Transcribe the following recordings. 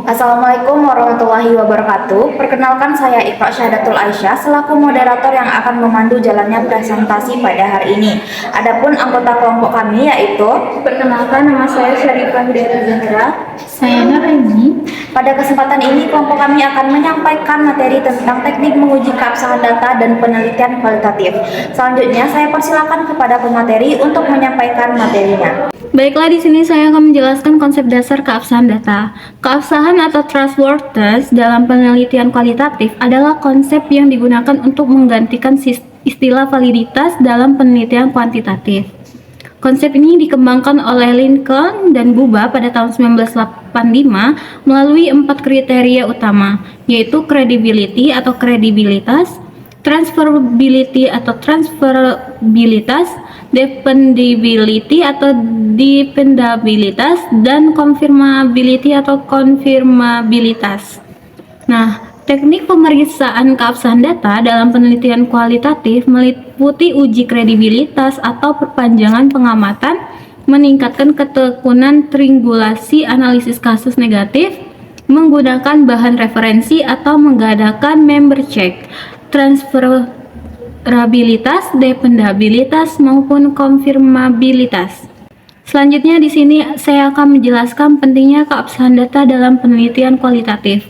Assalamualaikum warahmatullahi wabarakatuh. Perkenalkan saya Iqra Syahadatul Aisyah selaku moderator yang akan memandu jalannya presentasi pada hari ini. Adapun anggota kelompok kami yaitu Perkenalkan, nama saya Syarifah Hidayat Zahra. Saya Nuraini. pada kesempatan ini kelompok kami akan menyampaikan materi tentang teknik menguji keabsahan data dan penelitian kualitatif. Selanjutnya saya persilakan kepada pemateri untuk menyampaikan materinya. Baiklah, di sini saya akan menjelaskan konsep dasar keabsahan data. Keabsahan atau trustworthiness dalam penelitian kualitatif adalah konsep yang digunakan untuk menggantikan istilah validitas dalam penelitian kuantitatif. Konsep ini dikembangkan oleh Lincoln dan Guba pada tahun 1985 melalui 4 kriteria utama, yaitu credibility atau kredibilitas, transferability atau transferabilitas, dependability atau dependabilitas, dan confirmability atau konfirmabilitas. Nah, teknik pemeriksaan keabsahan data dalam penelitian kualitatif meliputi uji kredibilitas atau perpanjangan pengamatan, meningkatkan ketekunan triangulasi analisis kasus negatif, menggunakan bahan referensi atau mengadakan member check, transferabilitas, dependabilitas maupun konfirmabilitas. Selanjutnya di sini saya akan menjelaskan pentingnya keabsahan data dalam penelitian kualitatif,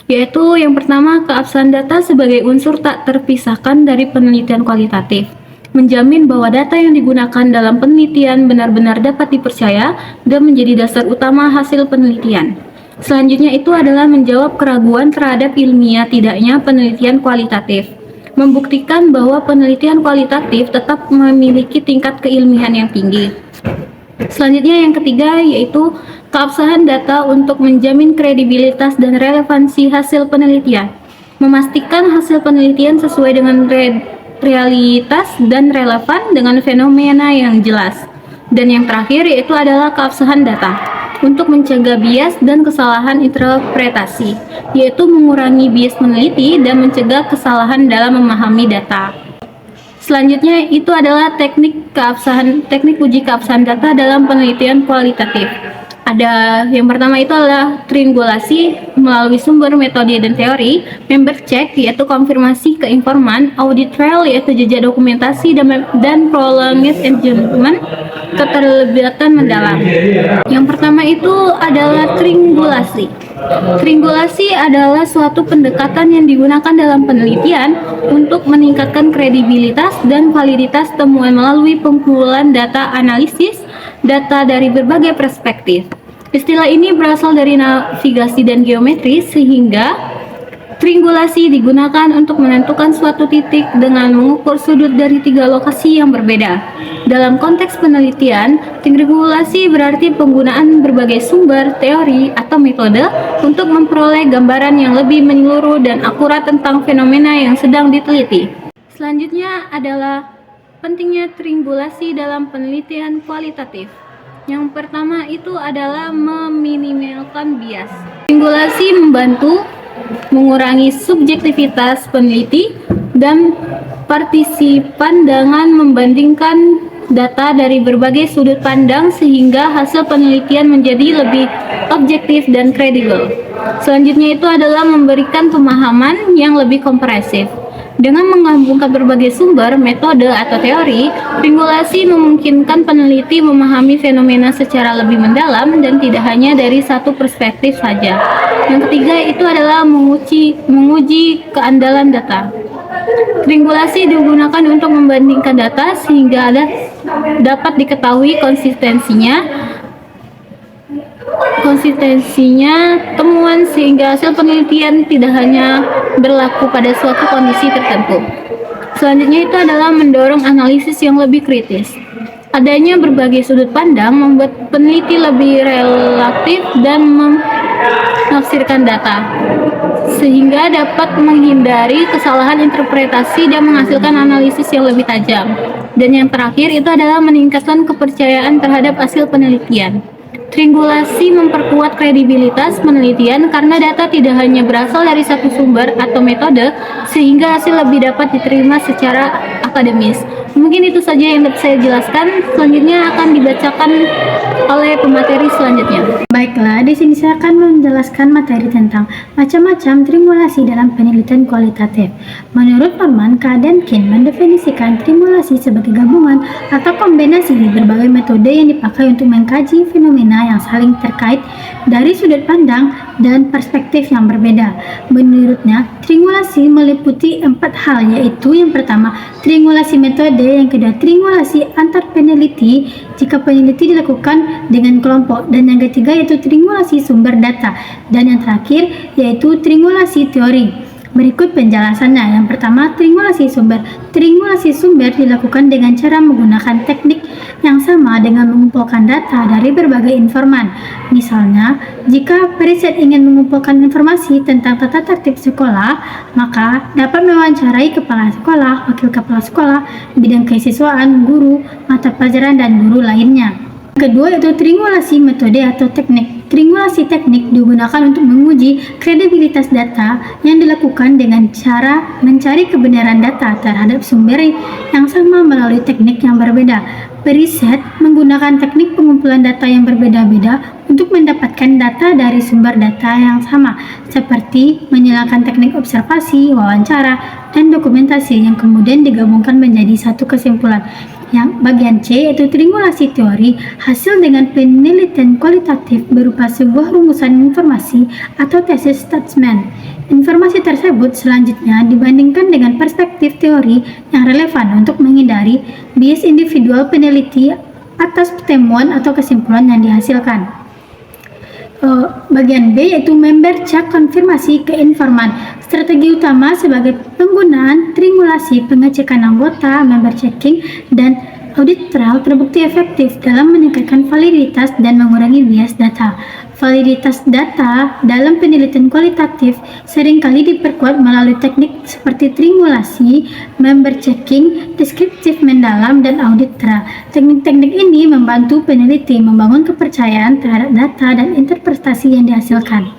yaitu yang pertama, keabsahan data sebagai unsur tak terpisahkan dari penelitian kualitatif, menjamin bahwa data yang digunakan dalam penelitian benar-benar dapat dipercaya dan menjadi dasar utama hasil penelitian. Selanjutnya itu adalah menjawab keraguan terhadap ilmiah tidaknya penelitian kualitatif, membuktikan bahwa penelitian kualitatif tetap memiliki tingkat keilmihan yang tinggi. Selanjutnya yang ketiga yaitu keabsahan data untuk menjamin kredibilitas dan relevansi hasil penelitian, memastikan hasil penelitian sesuai dengan realitas dan relevan dengan fenomena yang jelas. Dan yang terakhir yaitu adalah keabsahan data untuk mencegah bias dan kesalahan interpretasi, yaitu mengurangi bias peneliti dan mencegah kesalahan dalam memahami data. Selanjutnya itu adalah teknik uji keabsahan data dalam penelitian kualitatif. Ada yang pertama itu adalah triangulasi melalui sumber, metode, dan teori, member check yaitu konfirmasi ke informan, audit trail yaitu jejak dokumentasi, dan prolonged engagement keterlibatan mendalam. Yang pertama itu adalah triangulasi. Triangulasi adalah suatu pendekatan yang digunakan dalam penelitian untuk meningkatkan kredibilitas dan validitas temuan melalui pengumpulan data analisis data dari berbagai perspektif. Istilah ini berasal dari navigasi dan geometri, sehingga triangulasi digunakan untuk menentukan suatu titik dengan mengukur sudut dari 3 lokasi yang berbeda. Dalam konteks penelitian, triangulasi berarti penggunaan berbagai sumber, teori, atau metode untuk memperoleh gambaran yang lebih menyeluruh dan akurat tentang fenomena yang sedang diteliti. Selanjutnya adalah pentingnya triangulasi dalam penelitian kualitatif. Yang pertama itu adalah meminimalkan bias. Triangulasi membantu mengurangi subjektivitas peneliti dan partisipan dengan membandingkan data dari berbagai sudut pandang sehingga hasil penelitian menjadi lebih objektif dan kredibel. Selanjutnya itu adalah memberikan pemahaman yang lebih komprehensif. Dengan menggabungkan berbagai sumber, metode, atau teori, triangulasi memungkinkan peneliti memahami fenomena secara lebih mendalam dan tidak hanya dari satu perspektif saja. Yang ketiga itu adalah menguji keandalan data. Triangulasi digunakan untuk membandingkan data sehingga dapat diketahui konsistensinya temuan sehingga hasil penelitian tidak hanya berlaku pada suatu kondisi tertentu. Selanjutnya itu adalah mendorong analisis yang lebih kritis. Adanya berbagai sudut pandang membuat peneliti lebih relatif dan menafsirkan data, sehingga dapat menghindari kesalahan interpretasi dan menghasilkan analisis yang lebih tajam. Dan yang terakhir itu adalah meningkatkan kepercayaan terhadap hasil penelitian. Triangulasi memperkuat kredibilitas penelitian karena data tidak hanya berasal dari satu sumber atau metode, sehingga hasil lebih dapat diterima secara akademis. Mungkin itu saja yang dapat saya jelaskan. Selanjutnya akan dibacakan oleh pemateri selanjutnya. Baiklah, di sini saya akan menjelaskan materi tentang macam-macam trimulasi dalam penelitian kualitatif. Menurut Norman K. dan Kin mendefinisikan trimulasi sebagai gabungan atau kombinasi berbagai metode yang dipakai untuk mengkaji fenomena yang saling terkait dari sudut pandang dan perspektif yang berbeda. Menurutnya, trimulasi meliputi 4 hal, yaitu yang pertama, trimulasi metode, yang kedua, trimulasi antar peneliti jika peneliti dilakukan dengan kelompok, dan yang ketiga yaitu trimulasi sumber data, dan yang terakhir yaitu trimulasi teori. Berikut penjelasannya. Yang pertama, trimulasi sumber. Trimulasi sumber dilakukan dengan cara menggunakan teknik yang sama dengan mengumpulkan data dari berbagai informan. Misalnya, jika periset ingin mengumpulkan informasi tentang tata tertib sekolah, maka dapat mewawancarai kepala sekolah, wakil kepala sekolah, bidang kesiswaan, guru, mata pelajaran, dan guru lainnya. Kedua yaitu trimulasi metode atau teknik. Trimulasi teknik digunakan untuk menguji kredibilitas data yang dilakukan dengan cara mencari kebenaran data terhadap sumber yang sama melalui teknik yang berbeda. Periset menggunakan teknik pengumpulan data yang berbeda-beda untuk mendapatkan data dari sumber data yang sama, seperti menyalakan teknik observasi, wawancara, dan dokumentasi yang kemudian digabungkan menjadi satu kesimpulan. Yang bagian C yaitu trimulasi teori, hasil dengan penelitian kualitatif berupa sebuah rumusan informasi atau tesis statement. Informasi tersebut selanjutnya dibandingkan dengan perspektif teori yang relevan untuk menghindari bias individual peneliti atas temuan atau kesimpulan yang dihasilkan. Bagian B yaitu member check konfirmasi ke informan. Strategi utama sebagai penggunaan trimulasi pengecekan anggota, member checking, dan audit trail terbukti efektif dalam meningkatkan validitas dan mengurangi bias data. Validitas data dalam penelitian kualitatif seringkali diperkuat melalui teknik seperti trimulasi, member checking, deskriptif mendalam, dan audit trail. Teknik-teknik ini membantu peneliti membangun kepercayaan terhadap data dan interpretasi yang dihasilkan.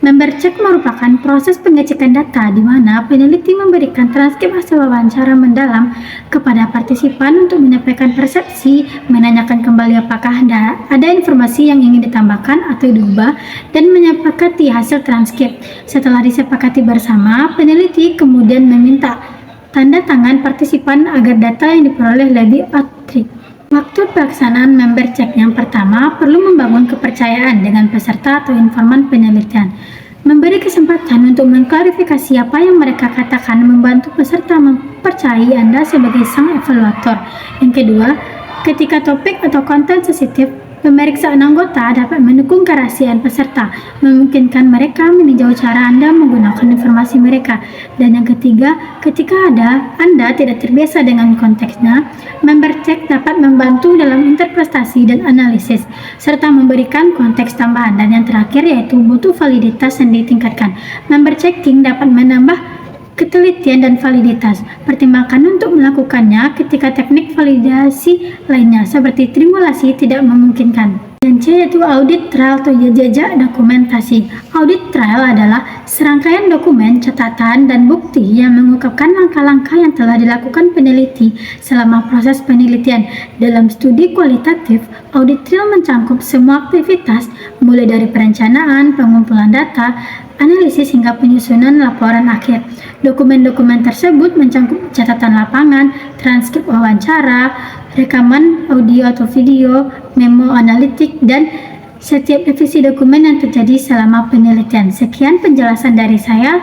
Member check merupakan proses pengecekan data di mana peneliti memberikan transkrip hasil wawancara mendalam kepada partisipan untuk menyampaikan persepsi, menanyakan kembali apakah ada informasi yang ingin ditambahkan atau diubah, dan menyepakati hasil transkrip. Setelah disepakati bersama, peneliti kemudian meminta tanda tangan partisipan agar data yang diperoleh lebih authentik. Waktu pelaksanaan member check yang pertama perlu membangun kepercayaan dengan peserta atau informan penelitian. Memberi kesempatan untuk mengklarifikasi apa yang mereka katakan membantu peserta mempercayai Anda sebagai sang evaluator. Yang kedua, ketika topik atau konten sensitif, pemeriksaan anggota dapat mendukung kerahasiaan peserta, memungkinkan mereka meninjau cara Anda menggunakan informasi mereka. Dan yang ketiga, ketika Anda tidak terbiasa dengan konteksnya, member check dapat membantu dalam interpretasi dan analisis, serta memberikan konteks tambahan. Dan yang terakhir yaitu butuh validitas yang ditingkatkan. Member checking dapat menambah ketelitian dan validitas. Pertimbangkan untuk melakukannya ketika teknik validasi lainnya seperti trimulasi tidak memungkinkan. Dan C yaitu audit trail atau jejak dokumentasi. Audit trail adalah serangkaian dokumen, catatan, dan bukti yang mengungkapkan langkah-langkah yang telah dilakukan peneliti selama proses penelitian. Dalam studi kualitatif, audit trail mencangkup semua aktivitas mulai dari perencanaan, pengumpulan data, analisis hingga penyusunan laporan akhir. Dokumen-dokumen tersebut mencangkup catatan lapangan, transkrip wawancara, rekaman audio atau video, memo analitik, dan setiap revisi dokumen yang terjadi selama penelitian. Sekian penjelasan dari saya.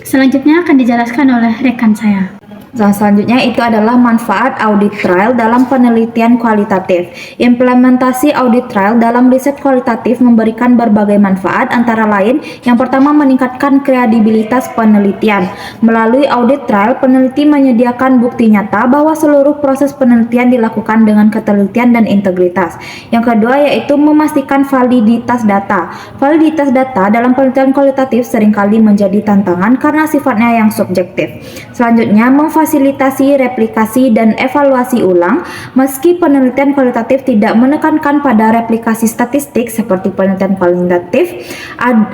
Selanjutnya akan dijelaskan oleh rekan saya. Selanjutnya itu adalah manfaat audit trail dalam penelitian kualitatif. Implementasi audit trail dalam riset kualitatif memberikan berbagai manfaat, antara lain yang pertama meningkatkan kredibilitas penelitian. Melalui audit trail, peneliti menyediakan bukti nyata bahwa seluruh proses penelitian dilakukan dengan ketelitian dan integritas. Yang kedua yaitu memastikan validitas data. Validitas data dalam penelitian kualitatif seringkali menjadi tantangan karena sifatnya yang subjektif. Selanjutnya, memfasilitasi replikasi dan evaluasi ulang. Meski penelitian kualitatif tidak menekankan pada replikasi statistik seperti penelitian kuantitatif,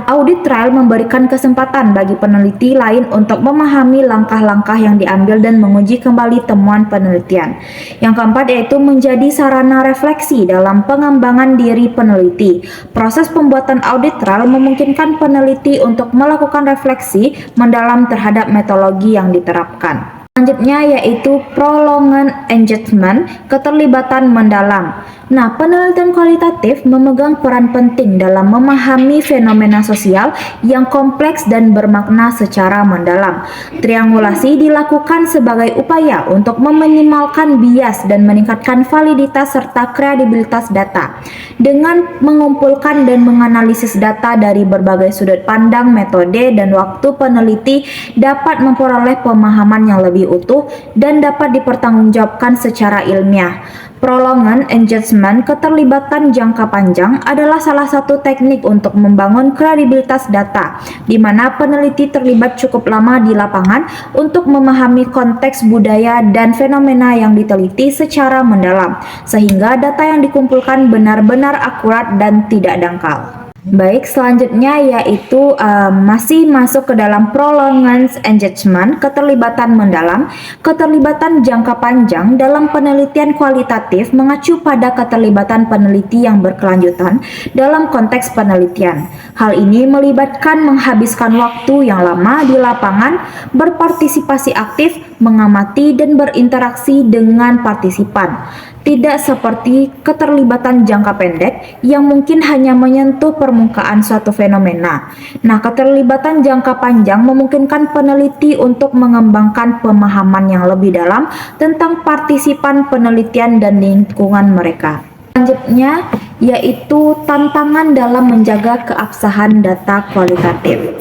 audit trial memberikan kesempatan bagi peneliti lain untuk memahami langkah-langkah yang diambil dan menguji kembali temuan penelitian. Yang keempat yaitu menjadi sarana refleksi dalam pengembangan diri peneliti. Proses pembuatan audit trial memungkinkan peneliti untuk melakukan refleksi mendalam terhadap metodologi yang diterapkan. Selanjutnya yaitu prolonged engagement, keterlibatan mendalam. Nah, penelitian kualitatif memegang peran penting dalam memahami fenomena sosial yang kompleks dan bermakna secara mendalam. Triangulasi dilakukan sebagai upaya untuk meminimalkan bias dan meningkatkan validitas serta kredibilitas data. Dengan mengumpulkan dan menganalisis data dari berbagai sudut pandang, metode, dan waktu, peneliti dapat memperoleh pemahaman yang lebih utuh dan dapat dipertanggungjawabkan secara ilmiah. Prolonged engagement, keterlibatan jangka panjang, adalah salah satu teknik untuk membangun kredibilitas data, di mana peneliti terlibat cukup lama di lapangan untuk memahami konteks budaya dan fenomena yang diteliti secara mendalam, sehingga data yang dikumpulkan benar-benar akurat dan tidak dangkal. Baik, selanjutnya yaitu masih masuk ke dalam prolonged engagement, keterlibatan mendalam. Keterlibatan jangka panjang dalam penelitian kualitatif mengacu pada keterlibatan peneliti yang berkelanjutan dalam konteks penelitian. Hal ini melibatkan menghabiskan waktu yang lama di lapangan, berpartisipasi aktif, mengamati dan berinteraksi dengan partisipan. Tidak seperti keterlibatan jangka pendek yang mungkin hanya menyentuh permukaan suatu fenomena. Nah, keterlibatan jangka panjang memungkinkan peneliti untuk mengembangkan pemahaman yang lebih dalam tentang partisipan penelitian dan lingkungan mereka. Selanjutnya yaitu tantangan dalam menjaga keabsahan data kualitatif.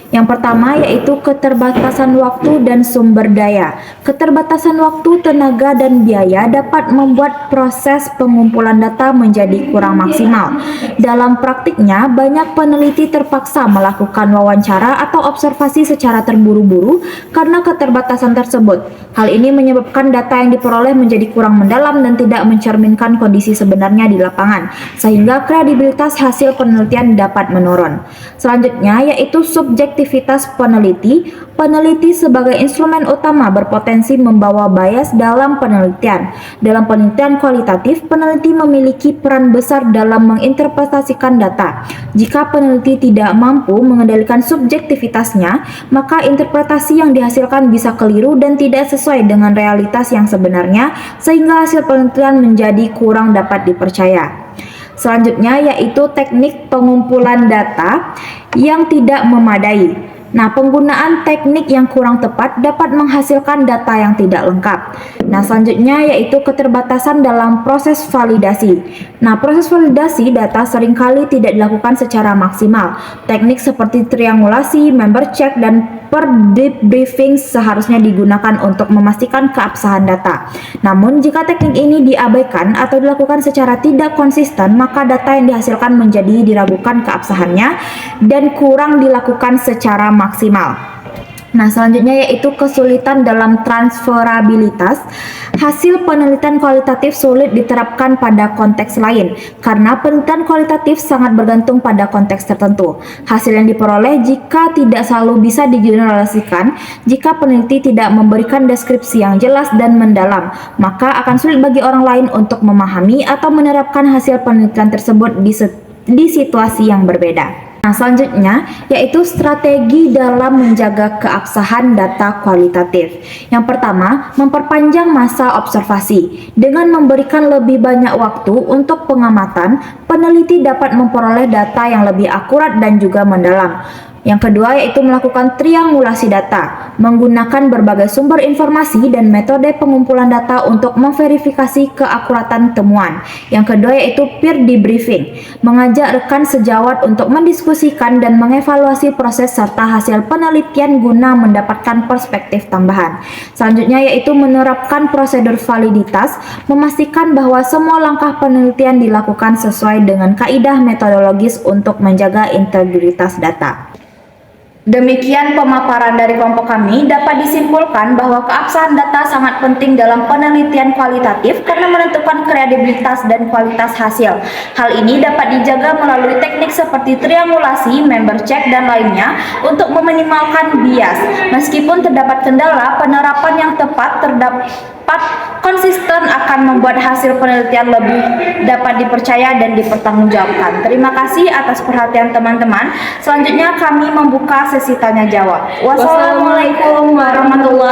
Yang pertama yaitu keterbatasan waktu dan sumber daya. Keterbatasan waktu, tenaga, dan biaya dapat membuat proses pengumpulan data menjadi kurang maksimal. Dalam praktiknya, banyak peneliti terpaksa melakukan wawancara atau observasi secara terburu-buru karena keterbatasan tersebut. Hal ini menyebabkan data yang diperoleh menjadi kurang mendalam dan tidak mencerminkan kondisi sebenarnya di lapangan, sehingga kredibilitas hasil penelitian dapat menurun. Selanjutnya yaitu subjektivitas peneliti. Peneliti sebagai instrumen utama berpotensi membawa bias dalam penelitian. Dalam penelitian kualitatif, peneliti memiliki peran besar dalam menginterpretasikan data. Jika peneliti tidak mampu mengendalikan subjektivitasnya, maka interpretasi yang dihasilkan bisa keliru dan tidak sesuai dengan realitas yang sebenarnya, sehingga hasil penelitian menjadi kurang dapat dipercaya. Selanjutnya yaitu teknik pengumpulan data yang tidak memadai. Nah, penggunaan teknik yang kurang tepat dapat menghasilkan data yang tidak lengkap. Nah, selanjutnya yaitu keterbatasan dalam proses validasi. Nah, proses validasi data seringkali tidak dilakukan secara maksimal. Teknik seperti triangulasi, member check, dan per-debriefing seharusnya digunakan untuk memastikan keabsahan data. Namun, jika teknik ini diabaikan atau dilakukan secara tidak konsisten, maka data yang dihasilkan menjadi diragukan keabsahannya dan kurang dilakukan secara maksimal. Nah, selanjutnya yaitu kesulitan dalam transferabilitas. Hasil penelitian kualitatif sulit diterapkan pada konteks lain karena penelitian kualitatif sangat bergantung pada konteks tertentu. Hasil yang diperoleh jika tidak selalu bisa digeneralisasikan, jika peneliti tidak memberikan deskripsi yang jelas dan mendalam, maka akan sulit bagi orang lain untuk memahami atau menerapkan hasil penelitian tersebut di situasi yang berbeda. Nah, selanjutnya yaitu strategi dalam menjaga keabsahan data kualitatif. Yang pertama, memperpanjang masa observasi. Dengan memberikan lebih banyak waktu untuk pengamatan, peneliti dapat memperoleh data yang lebih akurat dan juga mendalam. Yang kedua yaitu melakukan triangulasi data, menggunakan berbagai sumber informasi dan metode pengumpulan data untuk memverifikasi keakuratan temuan. Yang kedua yaitu peer debriefing, mengajak rekan sejawat untuk mendiskusikan dan mengevaluasi proses serta hasil penelitian guna mendapatkan perspektif tambahan. Selanjutnya yaitu menerapkan prosedur validitas, memastikan bahwa semua langkah penelitian dilakukan sesuai dengan kaidah metodologis untuk menjaga integritas data. Demikian pemaparan dari kelompok kami. Dapat disimpulkan bahwa keabsahan data sangat penting dalam penelitian kualitatif karena menentukan kredibilitas dan kualitas hasil. Hal ini dapat dijaga melalui teknik seperti triangulasi, member check, dan lainnya untuk meminimalkan bias. Meskipun terdapat kendala, penerapan yang tepat konsisten akan membuat hasil penelitian lebih dapat dipercaya dan dipertanggungjawabkan. Terima kasih atas perhatian teman-teman. Selanjutnya kami membuka sesi tanya jawab. Wassalamualaikum warahmatullahi